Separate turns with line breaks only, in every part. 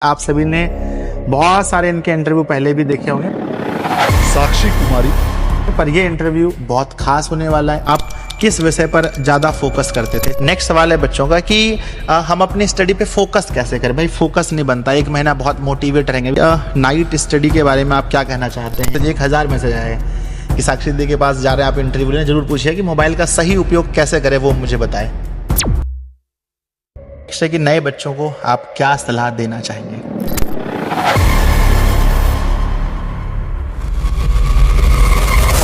आप सभी ने बहुत सारे इनके इंटरव्यू पहले भी देखे होंगे,
साक्षी कुमारी,
पर ये इंटरव्यू बहुत खास होने वाला है। आप किस विषय पर ज़्यादा फोकस करते थे? नेक्स्ट सवाल है बच्चों का कि हम अपनी स्टडी पे फोकस कैसे करें। भाई फोकस नहीं बनता, एक महीना बहुत मोटिवेट रहेंगे। नाइट स्टडी के बारे में आप क्या कहना चाहते हैं? तो 1000 मैसेज आए कि साक्षी दी के पास जा रहे हैं आप इंटरव्यू लेने, जरूर पूछिए कि मोबाइल का सही उपयोग कैसे करें, वो मुझे बताएं। कि नए बच्चों को आप क्या सलाह देना चाहेंगे?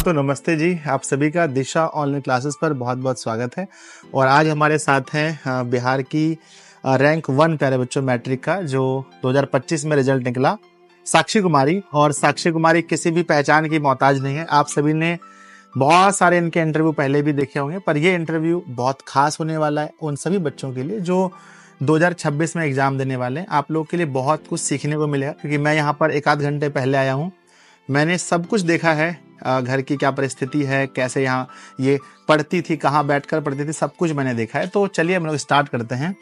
तो नमस्ते जी, आप सभी का दिशा ऑनलाइन क्लासेस पर बहुत बहुत स्वागत है। और आज हमारे साथ हैं बिहार की रैंक 1 प्यारे बच्चों मैट्रिक का जो 2025 में रिजल्ट निकला, साक्षी कुमारी। और साक्षी कुमारी किसी भी पहचान की मोहताज नहीं है। आप सभी ने बहुत सारे इनके इंटरव्यू पहले भी देखे होंगे, पर ये इंटरव्यू बहुत खास होने वाला है उन सभी बच्चों के लिए जो 2026 में एग्जाम देने वाले हैं। आप लोग के लिए बहुत कुछ सीखने को मिलेगा, क्योंकि मैं यहाँ पर 1 आध घंटे पहले आया हूँ। मैंने सब कुछ देखा है, घर की क्या परिस्थिति है, कैसे यहाँ ये पढ़ती थी, कहाँ बैठकर पढ़ती थी, सब कुछ मैंने देखा है। तो चलिए हम लोग स्टार्ट करते हैं।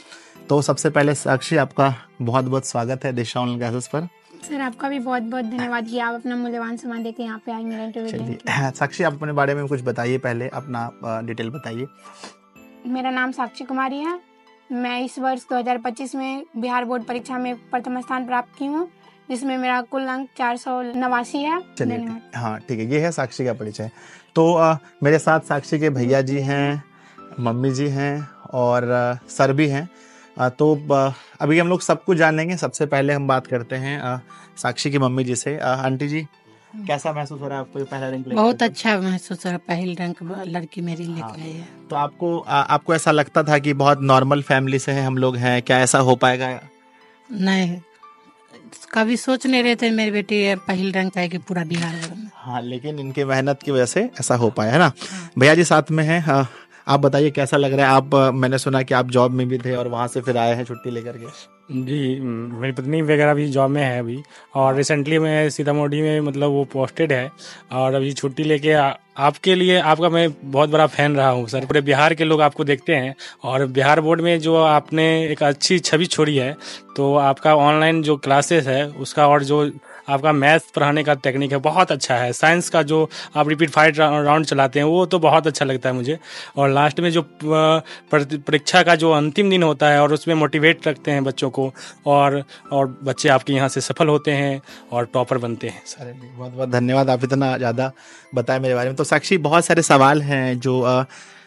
तो सबसे पहले साक्षी, आपका बहुत बहुत स्वागत है दिशा ऑनलाइन क्लासेस पर।
सर आपका भी बहुत बहुत धन्यवाद कि आप अपना मूल्यवान समय देकर यहाँ पे आए मेरा इंटरव्यू लेने के लिए।
साक्षी, आप अपने बारे में कुछ बताइए, पहले अपना डिटेल बताइए।
मेरा नाम साक्षी कुमारी है। मैं इस वर्ष 2025 में बिहार बोर्ड परीक्षा में प्रथम स्थान प्राप्त की हूँ, जिसमें मेरा कुल अंक 489 है।
चलिए, हाँ ठीक है, ये है साक्षी का परिचय। तो मेरे साथ साक्षी के भैया जी हैं, मम्मी जी हैं और सर भी हैं। तो अभी हम लोग सब कुछ जानेंगे। सबसे पहले हम बात करते हैं साक्षी की मम्मी जी से। आंटी जी, कैसा महसूस हो रहा है आपको पहला रैंक?
बहुत अच्छा महसूस हो रहा है, पहली रैंक लड़की मेरी लेकर आई है।
तो आपको ऐसा लगता था कि बहुत नॉर्मल फैमिली से है हम लोग हैं, क्या ऐसा हो पाएगा?
नहीं, कभी सोच नहीं रहे थे मेरी बेटी पहली रैंक आएगी पूरा बिहार में।
हाँ, लेकिन इनके मेहनत की वजह से ऐसा हो पाया है ना। भैया जी साथ में हैं, आप बताइए कैसा लग रहा है? आप मैंने सुना कि आप जॉब में भी थे और वहाँ से फिर आए हैं छुट्टी लेकर के।
जी, मेरी पत्नी वगैरह भी जॉब में है अभी, और रिसेंटली मैं सीतामढ़ी में मतलब वो पोस्टेड है, और अभी छुट्टी लेके आपके लिए आपका मैं बहुत बड़ा फैन रहा हूँ सर। पूरे बिहार के लोग आपको देखते हैं, और बिहार बोर्ड में जो आपने एक अच्छी छवि छोड़ी है, तो आपका ऑनलाइन जो क्लासेस है उसका और जो आपका मैथ पढ़ाने का टेक्निक है बहुत अच्छा है। साइंस का जो आप रिपीट 5 राउंड चलाते हैं वो तो बहुत अच्छा लगता है मुझे। और लास्ट में जो परीक्षा का जो अंतिम दिन होता है और उसमें मोटिवेट रखते हैं बच्चों को, और बच्चे आपके यहाँ से सफल होते हैं और टॉपर बनते हैं।
सर बहुत बहुत धन्यवाद, आप इतना ज़्यादा बताएं मेरे बारे में। तो साक्षी, बहुत सारे सवाल हैं जो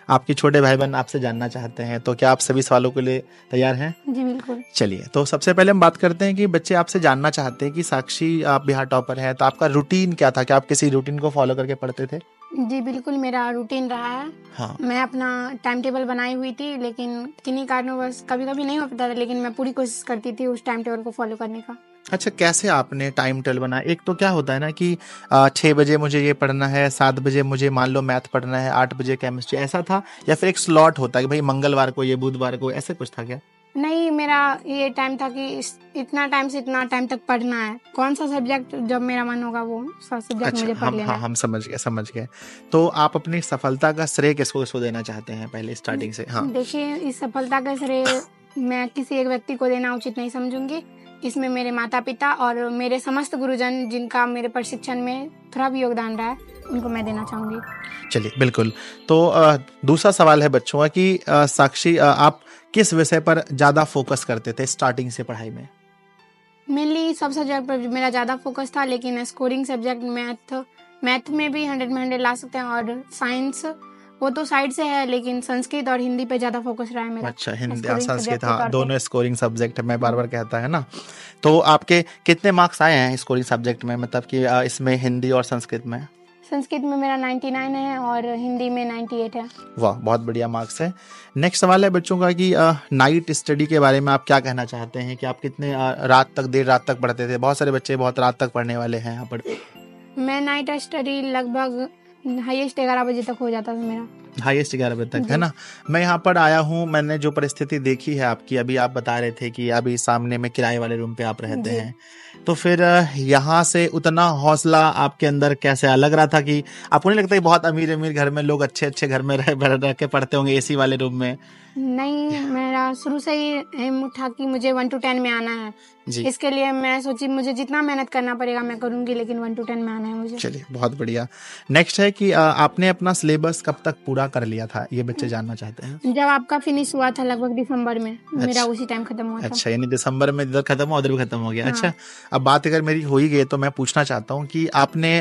आपके छोटे भाई बहन आपसे जानना चाहते हैं, तो क्या आप सभी सवालों के लिए तैयार हैं?
जी बिल्कुल।
चलिए, तो सबसे पहले हम बात करते हैं कि बच्चे आपसे जानना चाहते हैं कि साक्षी आप बिहार टॉपर हैं, तो आपका रूटीन क्या था? क्या आप किसी रूटीन को फॉलो करके पढ़ते थे?
जी बिल्कुल, मेरा रूटीन रहा है।
हाँ।
मैं अपना टाइम टेबल बनाई हुई थी, लेकिन किन्हीं कारणों बस कभी कभी नहीं हो पाता था, लेकिन मैं पूरी कोशिश करती थी उस टाइम टेबल को फॉलो करने का।
अच्छा, कैसे आपने टाइम टेबल बनाया? एक तो क्या होता है ना कि 6 बजे मुझे ये पढ़ना है, 7 बजे मुझे मान लो मैथ पढ़ना है, 8 बजे केमिस्ट्री, ऐसा था? या फिर एक स्लॉट होता है कि भाई मंगलवार को ये, बुधवार को, ऐसे कुछ था क्या?
नहीं, मेरा ये टाइम था कि इतना टाइम से इतना टाइम तक पढ़ना है। कौन सा सब्जेक्ट जब मेरा मन होगा वो सब्जेक्ट मुझे पढ़ लेना है।
हम समझ गए। तो आप अपनी सफलता का श्रेय किसको देना चाहते हैं पहले स्टार्टिंग से? हाँ
देखिए, इस सफलता का श्रेय मैं किसी एक व्यक्ति को देना उचित नहीं समझूंगी। इसमें मेरे माता पिता और मेरे समस्त गुरुजन, जिनका मेरे प्रशिक्षण में थोड़ा भी योगदान रहा है, उनको मैं देना चाहूंगी।
चलिए, बिल्कुल। तो दूसरा सवाल है बच्चों का कि साक्षी, आप किस विषय पर ज्यादा फोकस करते थे स्टार्टिंग से पढ़ाई में?
मेनली सब सब्जेक्ट पर मेरा ज्यादा फोकस था, लेकिन स्कोरिंग सब्जेक्ट मैथ में भी 100 में 100 ला सकते हैं, और साइंस वो तो साइड से है, लेकिन संस्कृत और हिंदी पे ज्यादा फोकस रहा है मेरा।
अच्छा, हिंदी और संस्कृत, हाँ दोनों स्कोरिंग सब्जेक्ट है, मैं बार बार कहता है ना। तो आपके कितने मार्क्स आए हैं स्कोरिंग सब्जेक्ट में, मतलब कि इसमें हिंदी और संस्कृत में?
संस्कृत में मेरा 99 है और हिंदी में 98 है।
वाह, बहुत बढ़िया मार्क्स है। नेक्स्ट सवाल है बच्चों का कि नाइट स्टडी के बारे में आप क्या कहना चाहते हैं कि आप कितने देर रात तक पढ़ते थे? बहुत सारे बच्चे बहुत रात तक पढ़ने वाले हैं यहाँ पर।
मैं नाइट स्टडी लगभग हाईएस्ट 11 बजे तक हो जाता था मेरा।
हाईएस्ट 11 बजे तक, है ना। मैं यहाँ पर आया हूँ, मैंने जो परिस्थिति देखी है आपकी, अभी आप बता रहे थे कि अभी सामने में किराए वाले रूम पे आप रहते हैं, तो फिर यहाँ से उतना हौसला आपके अंदर कैसे लग रहा था कि आपको नहीं लगता कि बहुत अमीर अमीर घर में लोग अच्छे घर में रह के पढ़ते होंगे एसी वाले रूम में?
नहीं, मेरा शुरू से ही एम था कि मुझे 1 to 10 में आना है,
जी।
इसके लिए मैं सोची मुझे जितना मेहनत करना पड़ेगा मैं करूंगी, लेकिन 1 to 10 में आना है मुझे।
चलिए बहुत बढ़िया। नेक्स्ट है कि आपने अपना सिलेबस कब तक पूरा कर लिया था, ये बच्चे जानना चाहते हैं।
जब आपका फिनिश हुआ था लगभग दिसंबर में, मेरा
अच्छा।
उसी टाइम खत्म हुआ था।
अच्छा, यानी दिसंबर में इधर खत्म हुआ, उधर भी खत्म हो गया।
हाँ।
अच्छा, अब बात अगर मेरी हो ही गई तो मैं पूछना चाहता हूँ कि आपने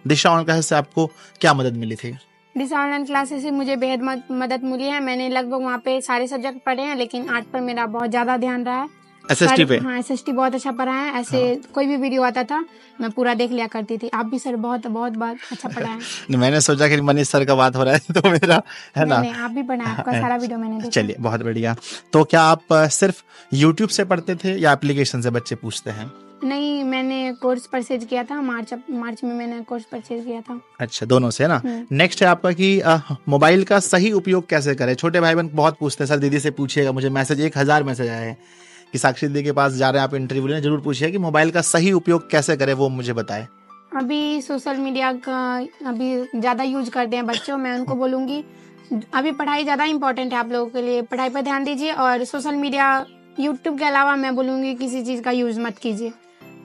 दिशा ऑनलाइन क्लासेस से आपको क्या मदद मिली थी?
दिशा ऑनलाइन क्लासेस से मुझे बेहद मदद मिली है। मैंने लगभग वहाँ पे सारे सब्जेक्ट पढ़े हैं, लेकिन आर्ट पर मेरा बहुत ज्यादा ध्यान रहा है।
एसएसटी पे?
हाँ, एसएसटी बहुत अच्छा पढ़ा है। ऐसे कोई भी वीडियो आता था मैं पूरा देख लिया करती थी। आप भी सर बहुत बहुत बहुत अच्छा पढ़ा है।
मैंने सोचा कि मनीष सर का बात हो रहा है तो मेरा है ना।
नहीं, आप भी पढ़ा है, आपका सारा वीडियो मैंने देखा।
चलिए बहुत बढ़िया। तो क्या आप सिर्फ यूट्यूब से पढ़ते थे या एप्लीकेशन से बच्चे पूछते हैं?
नहीं, मैंने कोर्स परचेज किया था मार्च में मैंने कोर्स परचेज किया था।
अच्छा, दोनों से है ना। नेक्स्ट है आपका कि मोबाइल का सही उपयोग कैसे करें। छोटे भाई बहन बहुत पूछते हैं, सर दीदी से पूछिएगा, मुझे मैसेज 1000 मैसेज आए हैं कि साक्षी दीदी के पास जा रहे हैं आप इंटरव्यू लेने, जरूर पूछिए कि मोबाइल का सही उपयोग कैसे करें, वो मुझे बताएं।
अभी सोशल मीडिया का अभी ज्यादा यूज करते हैं बच्चों, मैं उनको बोलूंगी अभी पढ़ाई ज्यादा इंपॉर्टेंट है आप लोगों के लिए, पढ़ाई पर ध्यान दीजिए। और सोशल मीडिया यूट्यूब के अलावा मैं बोलूंगी किसी चीज का यूज मत कीजिए,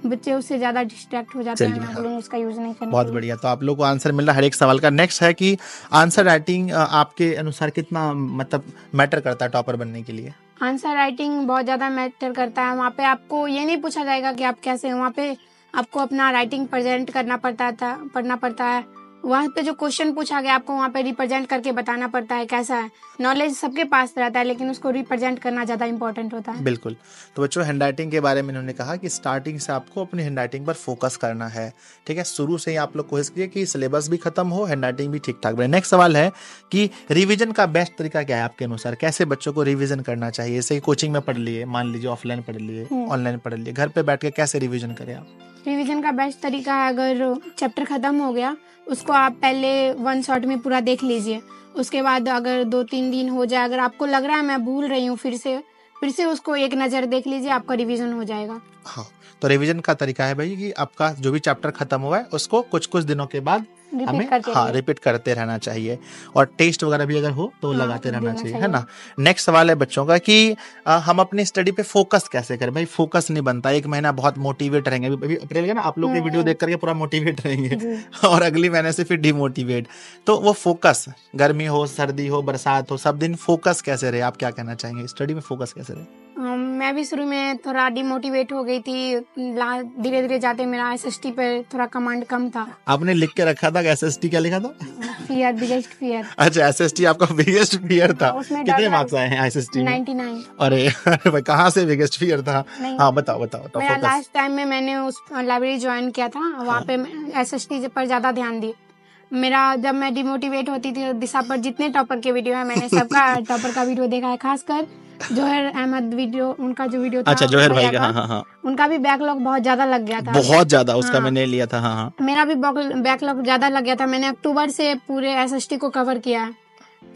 बच्चे उससे ज्यादा डिस्ट्रैक्ट हो जाते हैं। मैं बोलूंगी उसका यूज नहीं करना।
बहुत बढ़िया। तो आप लोग को आंसर मिल रहा है हर एक सवाल का। नेक्स्ट है कि आंसर राइटिंग आपके अनुसार कितना मतलब मैटर करता है टॉपर बनने के लिए?
आंसर राइटिंग बहुत ज्यादा मैटर करता है। वहाँ पे आपको ये नहीं पूछा जाएगा कि आप कैसे हैं, वहाँ पे आपको अपना राइटिंग प्रेजेंट करना पढ़ना पड़ता है। वहाँ पे जो क्वेश्चन पूछा गया आपको वहाँ पे रिप्रेजेंट करके बताना पड़ता है कैसा है। नॉलेज सबके पास रहता है, लेकिन उसको रिप्रेजेंट करना ज्यादा इंपॉर्टेंट होता है।
बिल्कुल। तो बच्चों, हैंड राइटिंग के बारे में इन्होंने कहा कि स्टार्टिंग से आपको अपनी हैंड राइटिंग पर फोकस करना है। ठीक है, शुरू से ही आप लोग कोशिश कीजिए कि सिलेबस भी खत्म हो, हैंड राइटिंग भी ठीक ठाक बने। नेक्स्ट सवाल है कि रिवीजन का बेस्ट तरीका क्या है आपके अनुसार, कैसे बच्चों को रिवीजन करना चाहिए? जैसे ही कोचिंग में पढ़ लिए, मान लीजिए ऑफलाइन पढ़ लिए, ऑनलाइन पढ़ लिए, घर पे बैठ के कैसे रिवीजन करें आप?
रिवीजन का बेस्ट तरीका है, अगर चैप्टर खत्म हो गया उसको आप पहले 1 शॉट में पूरा देख लीजिए। उसके बाद अगर 2-3 दिन हो जाए, अगर आपको लग रहा है मैं भूल रही हूँ, फिर से उसको एक नज़र देख लीजिए, आपका रिवीजन हो जाएगा।
हाँ, तो रिवीजन का तरीका है भाई कि आपका जो भी चैप्टर खत्म हुआ है उसको कुछ दिनों के बाद हमें रिपीट करते रहना चाहिए, और टेस्ट वगैरह भी अगर हो तो लगाते रहना चाहिए, है ना। नेक्स्ट सवाल है बच्चों का कि हम अपनी स्टडी पे फोकस कैसे करें। भाई फोकस नहीं बनता, एक महीना बहुत मोटिवेट रहेंगे, अभी अप्रैल का ना, आप लोग की वीडियो देख करके पूरा मोटिवेट रहेंगे और अगली महीने से फिर डिमोटिवेट। तो वो फोकस, गर्मी हो, सर्दी हो, बरसात हो, सब दिन फोकस कैसे रहे, आप क्या कहना चाहेंगे? स्टडी में फोकस कैसे रहे?
मैं भी शुरू में थोड़ा डिमोटिवेट हो गई थी, धीरे धीरे जाते मेरा एसएसटी पे थोड़ा कमांड कम था। आपने
लिख के रखा था एसएसटी, क्या लिखा था?
Fear, biggest fear.
अच्छा, एसएसटी आपका बिगेस्ट फियर था। कितने मार्क्स आए हैं एसएसटी में?
99।
अरे भाई, कहाँ से बिगेस्ट फियर था? हाँ बताओ।
मेरा लास्ट टाइम में मैंने उस लाइब्रेरी ज्वाइन किया था, वहाँ पे एसएसटी पर ज्यादा ध्यान दी। मेरा जब मैं डिमोटिवेट होती थी, दिशा पर जितने टॉपर के वीडियो है मैंने सबका टॉपर का वीडियो देखा है, खासकर जोहर अहमद वीडियो, उनका जो वीडियो था।
अच्छा, जोहर भाई का। हाँ।
उनका भी बैकलॉग बहुत ज्यादा लग गया था,
बहुत ज्यादा। उसका मैंने लिया था। हाँ।
मेरा भी बैकलॉग ज्यादा लग गया था। मैंने अक्टूबर से पूरे एसएसटी को कवर किया है,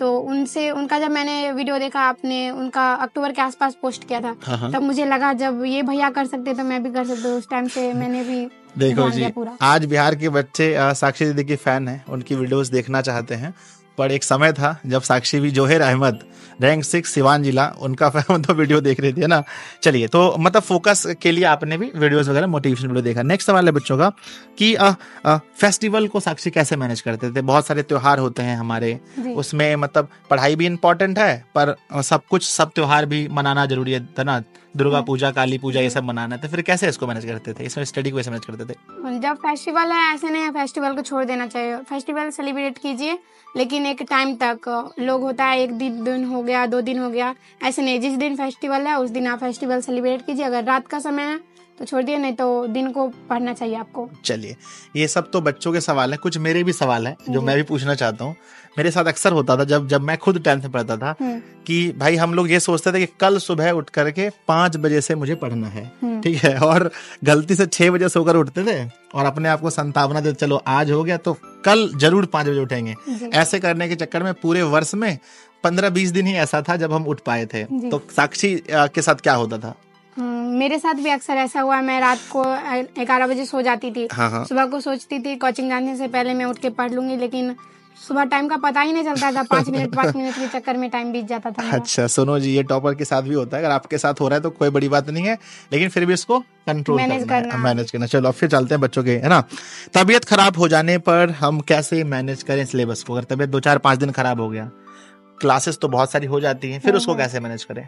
तो उनका जब मैंने वीडियो देखा, आपने उनका अक्टूबर के आसपास पोस्ट किया था, तब मुझे लगा जब ये भैया कर सकते तो मैं भी कर सकती हूँ। उस टाइम से मैंने भी
देखो जी, आज बिहार के बच्चे साक्षी दीदी की फैन हैं, उनकी वीडियोस देखना चाहते हैं, पर एक समय था जब साक्षी भी जोहर अहमद रैंक 6 सिवान जिला, उनका फैन तो वीडियो देख रही थी, है ना। चलिए, तो मतलब फोकस के लिए आपने भी वीडियोस वगैरह मोटिवेशन वीडियो देखा। नेक्स्ट सवाल है बच्चों का कि फेस्टिवल को साक्षी कैसे मैनेज करते थे? बहुत सारे त्योहार होते हैं हमारे, उसमें मतलब पढ़ाई भी इम्पोर्टेंट है, पर सब त्योहार भी मनाना जरूरी है ना। दुर्गा पूजा, काली पूजा, ये सब मनाना है, तो फिर कैसे इसको मैनेज करते थे? इसमें स्टडी को कैसे मैनेज करते थे?
जब फेस्टिवल है, ऐसे नहीं है फेस्टिवल को छोड़ देना चाहिए। फेस्टिवल सेलिब्रेट कीजिए, लेकिन एक टाइम तक। लोग होता है 1 दिन हो गया, 2 दिन हो गया, ऐसे नहीं। जिस दिन फेस्टिवल है उस दिन आप फेस्टिवल सेलिब्रेट कीजिए। अगर रात का समय है तो छोड़ दिए, नहीं तो दिन को पढ़ना चाहिए आपको।
चलिए, ये सब तो बच्चों के सवाल हैं, कुछ मेरे भी सवाल हैं जो मैं भी पूछना चाहता हूँ। मेरे साथ अक्सर होता था जब मैं खुद 10th में पढ़ता था कि भाई हम लोग ये सोचते थे कि कल सुबह उठ करके 5 बजे से मुझे पढ़ना है, ठीक है, और गलती से 6 बजे सोकर उठते थे और अपने आप को संतावना देते, चलो आज हो गया तो कल जरूर 5 बजे उठेंगे। ऐसे करने के चक्कर में पूरे वर्ष में 15-20 दिन ही ऐसा था जब हम उठ पाए थे। तो साक्षी के साथ क्या होता था?
मेरे साथ भी अक्सर ऐसा हुआ। मैं रात को 11 बजे सो जाती थी। सुबह को सोचती थी कोचिंग जाने से पहले मैं उठ के पढ़ लूंगी, लेकिन सुबह टाइम का पता ही नहीं चलता था, 5 मिनट के चक्कर में टाइम बीत जाता था मेरा।
अच्छा सुनो जी, ये टॉपर के साथ भी होता है, अगर आपके साथ हो रहा है तो कोई बड़ी बात नहीं है, लेकिन फिर भी इसको कंट्रोल
मैनेज करना।
मैनेज करना। चलो अब फिर चलते हैं बच्चों के, है ना। तबीयत खराब हो जाने पर हम कैसे मैनेज करें सिलेबस को? अगर तबीयत 2-4-5 दिन खराब हो गया, क्लासेस तो बहुत सारी हो जाती हैं, फिर उसको कैसे मैनेज करें?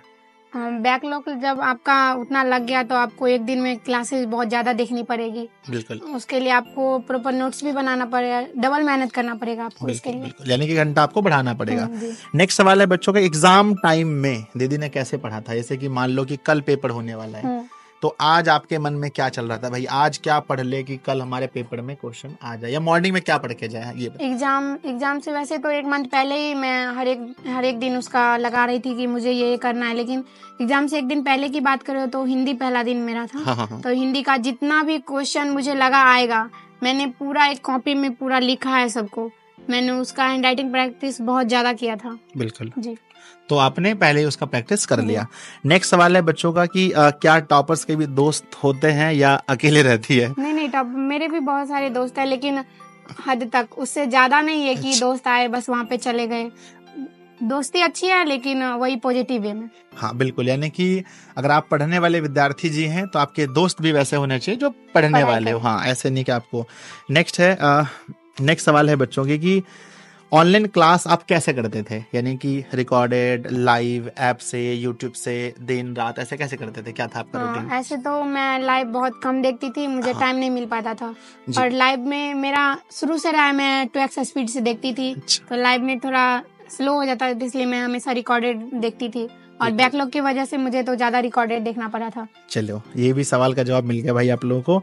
बैकलॉग जब आपका उतना लग गया तो आपको एक दिन में क्लासेस बहुत ज्यादा देखनी पड़ेगी।
बिल्कुल
उसके लिए आपको प्रॉपर नोट्स भी बनाना पड़ेगा, डबल मेहनत करना पड़ेगा आपको इसके लिए।
बिल्कुल, यानी कि घंटा आपको बढ़ाना पड़ेगा।
जी।
नेक्स्ट सवाल है बच्चों का, एग्जाम टाइम में दीदी ने कैसे पढ़ा था? जैसे कि मान लो कि कल पेपर होने वाला है, तो आज आपके मन में क्या चल रहा था? भाई आज क्या पढ़ ले कि कल हमारे पेपर में क्वेश्चन आ जाए, या मॉर्निंग में क्या पढ़ के जाए, ये बताओ।
एग्जाम से वैसे तो 1 मंथ पहले ही मैं हर एक दिन उसका लगा रही थी कि मुझे ये करना है, लेकिन एग्जाम से 1 दिन पहले की बात करें तो हिंदी पहला दिन मेरा था।
हाँ।
तो हिंदी का जितना भी क्वेश्चन मुझे लगा आएगा, मैंने पूरा एक कॉपी में पूरा लिखा है सबको। मैंने उसका हैंड राइटिंग प्रैक्टिस बहुत ज्यादा किया था।
बिल्कुल
जी।
तो आपने पहले ही उसका प्रैक्टिस कर लिया। नेक्स्ट सवाल है बच्चों का कि क्या टॉपर्स के भी दोस्त होते हैं या अकेले रहती है?
नहीं टॉप मेरे भी बहुत सारे दोस्त हैं, लेकिन हद तक, उससे ज्यादा नहीं है कि दोस्त आए बस वहाँ पे चले गए। दोस्ती अच्छी है लेकिन वही पॉजिटिव वे में।
हाँ बिल्कुल, यानी कि अगर आप पढ़ने वाले विद्यार्थी जी हैं तो आपके दोस्त भी वैसे होने चाहिए जो पढ़ने वाले हो। हाँ, ऐसे नहीं कि आपको। नेक्स्ट सवाल है बच्चों की कि ऑनलाइन क्लास आप कैसे करते थे? यानी कि रिकॉर्डेड, लाइव, ऐप से, यूट्यूब से, दिन रात ऐसे कैसे करते थे? क्या था आपका रूटीन?
ऐसे तो मैं लाइव बहुत कम देखती थी, मुझे टाइम नहीं मिल पाता था। और लाइव में मेरा शुरू से रहा है, मैं 2x स्पीड से देखती थी। तो लाइव में थोड़ा स्लो हो जाता था, इसलिए मैं हमेशा रिकॉर्डेड देखती थी, और बैकलॉग की वजह से मुझे तो ज्यादा रिकॉर्डेड देखना पड़ा था।
चलो ये भी सवाल का जवाब मिल गया भाई आप लोगों को।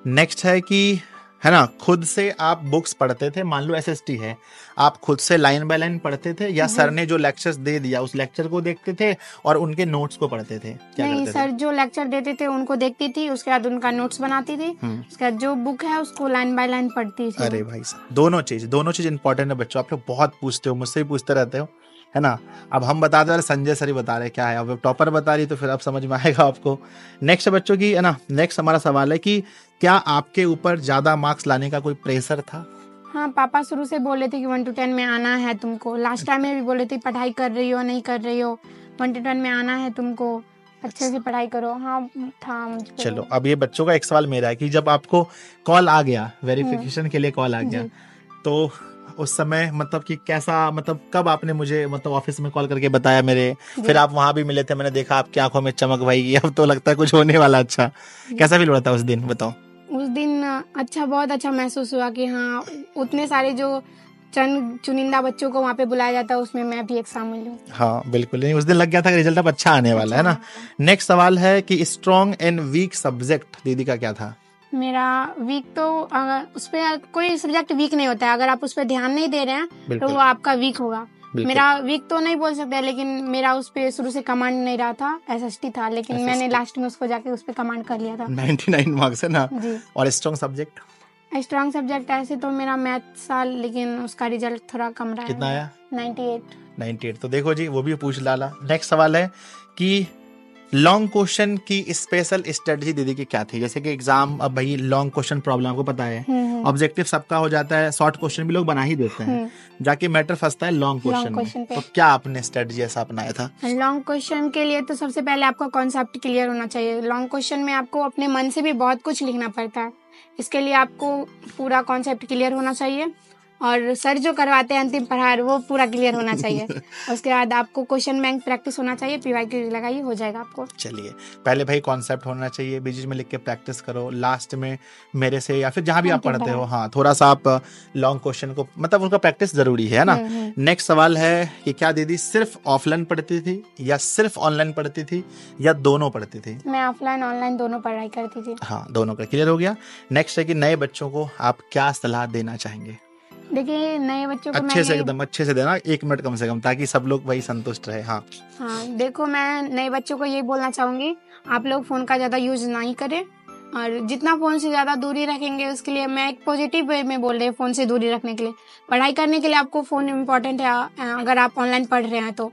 नेक्स्ट है कि, है ना, खुद से आप बुक्स पढ़ते थे? मान लो एसएसटी है, आप खुद से लाइन बाय लाइन पढ़ते थे, या सर ने जो लेक्चर्स दे दिया उस लेक्चर को देखते थे और उनके नोट्स को पढ़ते थे? क्या
नहीं,
करते
सर जो लेक्चर देते थे उनको देखती थी, उसके बाद उनका नोट्स बनाती थी, उसके बाद जो बुक है उसको लाइन बाय लाइन पढ़ती थी।
अरे भाई साहब, दोनों चीज इंपॉर्टेंट है बच्चों। आप लोग बहुत पूछते हो, मुझसे भी पूछते रहते हो, है ना। अब हम बता दे रहे, संजय सर ही बता रहे क्या है, अब टॉपर बता रही तो फिर अब समझ में आएगा आपको। नेक्स्ट बच्चों की, है ना, नेक्स्ट हमारा सवाल है कि क्या आपके ऊपर ज्यादा मार्क्स लाने का कोई प्रेशर था?
हाँ, पापा शुरू से बोले थे कि 1 to 10 में आना है तुमको। लास्ट टाइम में भी बोले थे पढ़ाई कर रही हो नहीं कर रही हो, 1 to 10 में आना है तुमको, अच्छे से पढ़ाई करो। हाँ था मुझको।
चलो अब ये बच्चों का एक सवाल मेरा है कि जब आपको कॉल आ गया, वेरिफिकेशन के लिए कॉल आ गया, तो उस समय मतलब कि कैसा, मतलब कब आपने मुझे मतलब ऑफिस में कॉल करके बताया मेरे, फिर आप वहां भी मिले थे, मैंने देखा आपकी आंखों में चमक भाई, अब तो लगता है कुछ होने वाला। अच्छा, कैसा फील हो रहा था उस दिन, बताओ।
उस दिन अच्छा, बहुत अच्छा महसूस हुआ कि हाँ, उतने सारे जो चंद चुनिंदा बच्चों को वहाँ पे बुलाया जाता है, उसमें मैं भी एक शामिल हूँ।
हाँ बिल्कुल, नहीं उस दिन लग गया था कि रिजल्ट अब अच्छा आने वाला है ना। नेक्स्ट सवाल है कि स्ट्रॉन्ग एंड वीक सब्जेक्ट दीदी का क्या था?
मेरा वीक तो, उस पे कोई सब्जेक्ट वीक नहीं होता है, अगर आप उस पे ध्यान नहीं दे रहे हैं तो वो आपका वीक होगा। मेरा वीक तो नहीं बोल सकते, लेकिन मेरा उस पे शुरू से कमांड नहीं रहा था, एसएसटी था, लेकिन मैंने लास्ट में उसको जाके उस पे कमांड कर लिया था।
99 मार्क्स है ना
जी।
और स्ट्रॉन्ग सब्जेक्ट?
स्ट्रॉन्ग सब्जेक्ट ऐसे तो मेरा मैथ था, लेकिन उसका रिजल्ट थोड़ा कम रहा है।
कितना आया?
98।
तो देखो जी, वो भी पूछ डाला। नेक्स्ट सवाल है कि लॉन्ग क्वेश्चन की स्पेशल स्ट्रेटजी दीदी की क्या थी? जैसे कि एग्जाम, अब भाई लॉन्ग क्वेश्चन प्रॉब्लम आपको पता है, ऑब्जेक्टिव सबका हो जाता है, शॉर्ट क्वेश्चन भी लोग बना ही देते हैं, जाके मैटर फंसता है लॉन्ग क्वेश्चन में। तो क्या आपने स्ट्रेटजी ऐसा अपनाया था?
लॉन्ग क्वेश्चन के लिए तो सबसे पहले आपका कॉन्सेप्ट क्लियर होना चाहिए। लॉन्ग क्वेश्चन में आपको अपने मन से भी बहुत कुछ लिखना पड़ता है, इसके लिए आपको पूरा कॉन्सेप्ट क्लियर होना चाहिए, और सर जो करवाते हैं अंतिम प्रहार वो पूरा क्लियर होना चाहिए। उसके बाद आपको क्वेश्चन बैंक प्रैक्टिस होना चाहिए, पीवाईक्यू लगाइए, हो जाएगा आपको।
चलिए, पहले भाई कॉन्सेप्ट होना चाहिए, बीच में लिख के प्रैक्टिस करो, लास्ट में मेरे से या फिर जहां भी आप पढ़ते हो, हाँ थोड़ा सा आप लॉन्ग क्वेश्चन को, मतलब उसका प्रैक्टिस जरूरी है ना। नेक्स्ट सवाल है कि क्या दीदी सिर्फ ऑफलाइन पढ़ती थी या सिर्फ ऑनलाइन पढ़ती थी या दोनों पढ़ती थी?
मैं ऑफलाइन ऑनलाइन दोनों पढ़ाई करती थी।
हाँ, दोनों का क्लियर हो गया। नेक्स्ट है कि नए बच्चों को आप क्या सलाह देना चाहेंगे?
देखिए, नए बच्चों को
अच्छे से, एकदम अच्छे से देना, 1 मिनट कम से कम, ताकि सब लोग वही संतुष्ट रहे। हाँ,
देखो, मैं नए बच्चों को ये बोलना चाहूंगी, आप लोग फोन का ज्यादा यूज नहीं करें, और जितना फोन से ज्यादा दूरी रखेंगे, उसके लिए मैं एक पॉजिटिव वे में बोल रही हूँ। फोन से दूरी रखने के लिए, पढ़ाई करने के लिए आपको फोन इम्पोर्टेंट है, अगर आप ऑनलाइन पढ़ रहे हैं तो।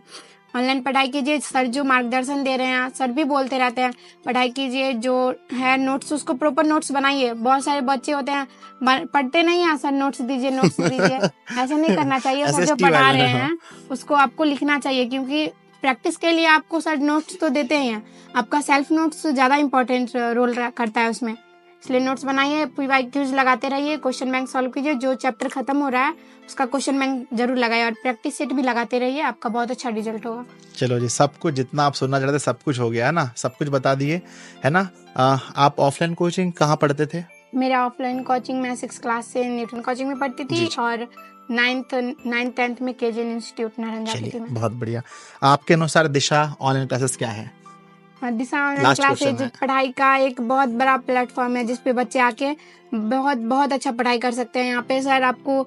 ऑनलाइन पढ़ाई कीजिए, सर जो मार्गदर्शन दे रहे हैं, सर भी बोलते रहते हैं पढ़ाई कीजिए, जो है नोट्स उसको प्रॉपर नोट्स बनाइए। बहुत सारे बच्चे होते हैं पढ़ते नहीं है, सर नोट्स दीजिए नोट्स दीजिए, ऐसा नहीं करना चाहिए। सर जो
SST
पढ़ा
वाले
रहे
हैं,
हैं उसको आपको लिखना चाहिए, क्योंकि प्रैक्टिस के लिए आपको सर नोट्स तो देते ही हैं, आपका सेल्फ नोट्स ज़्यादा इंपॉर्टेंट रोल करता है उसमें। इसलिए नोट्स बनाइए, PYQs लगाते रहिए, क्वेश्चन बैंक सॉल्व कीजिए, जो चैप्टर खत्म हो रहा है उसका क्वेश्चन बैंक जरूर लगाइए और प्रैक्टिस सेट भी लगाते रहिए, आपका बहुत अच्छा रिजल्ट होगा।
चलो जी, सब कुछ जितना आप सुनना चाहते थे सब कुछ हो गया है ना, सब कुछ बता दिए है ना। आप ऑफलाइन कोचिंग कहाँ पढ़ते थे?
मेरा ऑफलाइन कोचिंग मैं 6th क्लास से न्यूटन कोचिंग में पढ़ती थी और 9th 10th में KJN इंस्टीट्यूट नारंग जाती थी
चलिए
मैं।
बहुत बढ़िया। आपके अनुसार दिशा ऑनलाइन क्लासेस क्या है?
दिशा ऑनलाइन
Last question
क्लासेज
है।
पढ़ाई का एक बहुत बड़ा प्लेटफॉर्म है जिसपे बच्चे आके बहुत अच्छा पढ़ाई कर सकते हैं। यहाँ पे सर आपको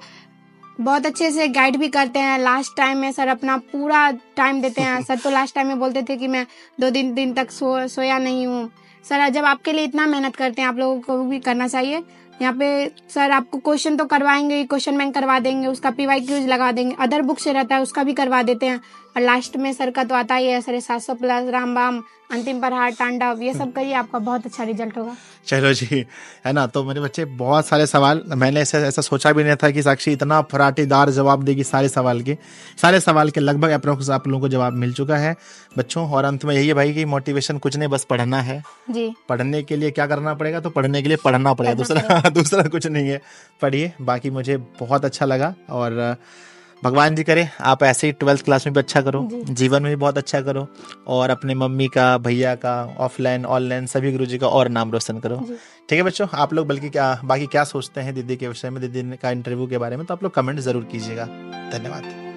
बहुत अच्छे से गाइड भी करते हैं। लास्ट टाइम में सर अपना पूरा टाइम देते हैं। सर तो लास्ट टाइम में बोलते थे कि मैं 2 दिन तक सोया नहीं हूँ। सर जब आपके लिए इतना मेहनत करते हैं, आप लोगों को भी करना चाहिए। यहाँ पे सर आपको क्वेश्चन तो करवाएंगे, क्वेश्चन बैंक करवा देंगे, उसका PYQs लगा देंगे, अदर बुक से रहता है उसका भी करवा देते हैं। और लास्ट में सर का तो आता ही है, सर 700 प्लस रामबाम, अंतिम प्रहार, तांडव, ये सब करिए, आपका बहुत अच्छा रिजल्ट होगा।
चलो जी, है ना। तो मेरे बच्चे बहुत सारे सवाल, मैंने ऐसा सोचा भी नहीं था कि साक्षी इतना फराटेदार जवाब देगी सारे सवाल के लगभग अप्रोक्स आप लोगों को जवाब मिल चुका है बच्चों। और अंत में यही है भाई कि मोटिवेशन कुछ नहीं, बस पढ़ना है
जी,
पढ़ने के लिए क्या करना पड़ेगा, तो पढ़ने के लिए पढ़ना पड़ेगा, दूसरा कुछ नहीं है। पढ़िए, बाकी मुझे बहुत अच्छा लगा और भगवान जी करे आप ऐसे ही 12th क्लास में भी अच्छा करो, जीवन में भी बहुत अच्छा करो और अपने मम्मी का, भैया का, ऑफलाइन ऑनलाइन सभी गुरुजी का और नाम रोशन करो। ठीक है बच्चों, आप लोग बल्कि बाकी क्या सोचते हैं दीदी के विषय में, दीदी का इंटरव्यू के बारे में, तो आप लोग कमेंट जरूर कीजिएगा। धन्यवाद।